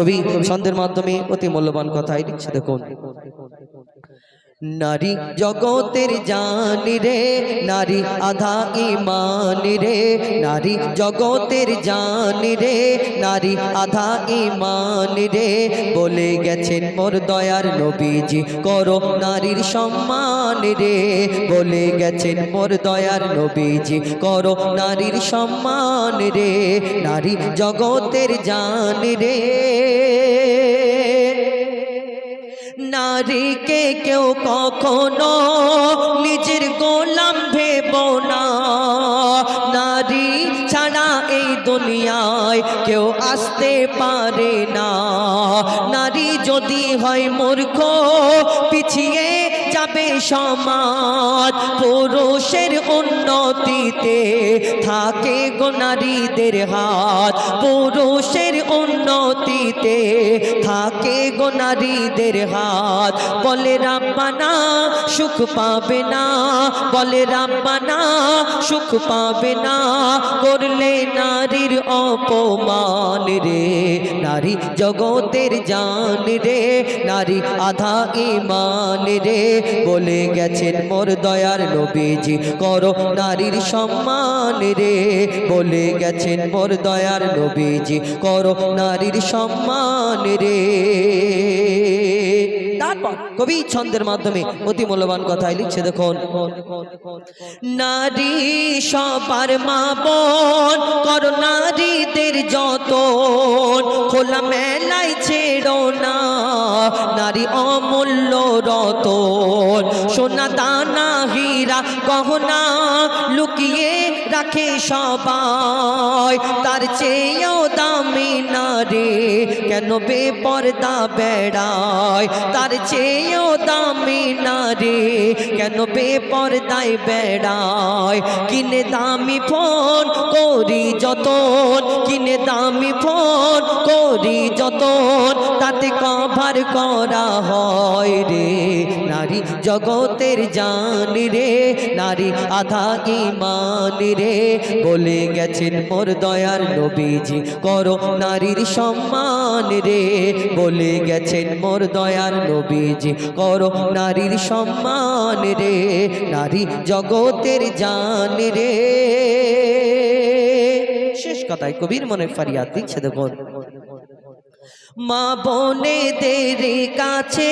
কবি ছন্দের মাধ্যমে অতি মূল্যবান কথাই লিখছে দেখুন। নারী জগতের জান রে, নারী আধা ঈমান রে, নারী জগতের জান রে, নারী আধা ঈমান রে, বলে গেছেন মোর দয়ার নবীজি করো নারীর সম্মান রে, বলে গেছেন মোর দয়ার নবীজি করো নারীর সম্মান রে, নারী জগতের জান রে। নারীকে কেউ কখনো নিজের গোলাম ভেবো না, নারী ছাড়া এই দুনিয়ায় কেউ আসতে পারে না। নারী যদি হয় মূর্খ পিছিয়ে যাবে সমাজ, পুরুষের উন্নতিতে থাকে গো নারীদের হাত, পুরুষের উন্নতিতে থাকে গো নারীদের হাত। বলে রাব্বানা সুখ পাবে না, বলে রাব্বানা সুখ পাবে না, করলে নারীর অপমান রে। নারী জগতের জান রে, নারী আধা ঈমান রে, বলে গেছেন মোর দয়ার নবীজি করো নারীর সম্মান রে, বলে গেছেন মোর দয়ার নবীজি করো নারীর সম্মান রে। তারপর কবি ছন্দের মাধ্যমে অতি মূল্যবান কথাই লিখছে দেখুন। নারী সবার মা বোন করো নারীদের যতন, খোলা মেলায় ছেড়ো না নারী অমূল্য রতন, সোনা দানা হীরা গহনা লুকিয়ে রাখে সবাই, তার চেয়েও দামি নারী কেন বেপরদা বেড়ায়, তার চেয়েও দামি নারী কেন বেপরদায় বেড়ায়। কিনে দামি ফোন করি যতন, কিনে দামি ফোন করি যতন, তাতে কভার করা হয় রে। নারী জগতের জান রে, নারী আধা ঈমান রে, বলে গেছেন মোর দয়ার নবীজি করো নারীর সম্মান রে, বলে গেছেন মোর দয়ার নবীজি করো নারীর সম্মান রে, নারী জগতের জান রে। শেষ কথায় কবির মনে ফারিয়াদ দিচ্ছে দেখুন। মা বোনেদের কাছে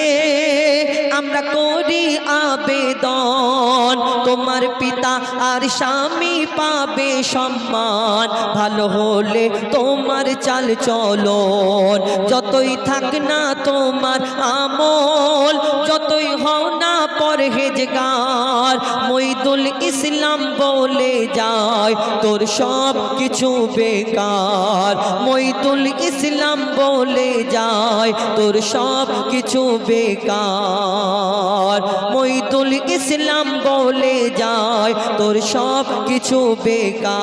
আমরা করি আবেদন, তোমার পিতা আর স্বামী পাবে সম্মান, ভালো হলে তোমার চাল চলন, যতই থাক না তোমার আমল, যতই হও না পরহেজগার, মঈদুল ইসলাম বলে যায় তোর সব কিছু বেকার, মঈদুল ইসলাম বলে যায় তোর সব কিছু বেকার, মঈদুল ইসলাম বলে যায় তোর সব কিছু বেকার,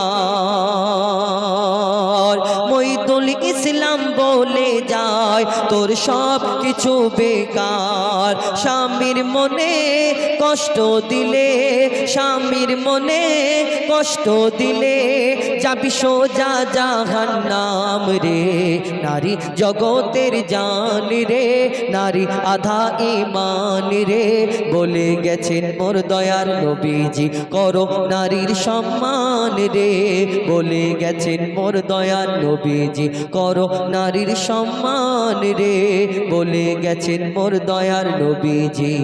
মঈদুল ইসলাম বলে যায় তোর সব কিছু বেকার। স্বামীর মনে কষ্ট দিলে, স্বামীর মনে কষ্ট দিলে যাবি সোজা জাহান্নাম রে। নারী জগতের জান রে, নারী আধা ঈমান রে, বলে গেছেন মোর দয়ার নবীজি করো নারীর সম্মান রে, বলে গেছেন মোর দয়ার নবীজি করো নারীর সম্মান রে, বলে গেছেন মোর দয়ার নবীজি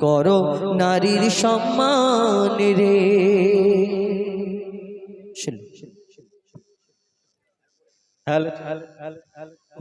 করো নারীর সম্মান রে। Hello hello hello hello.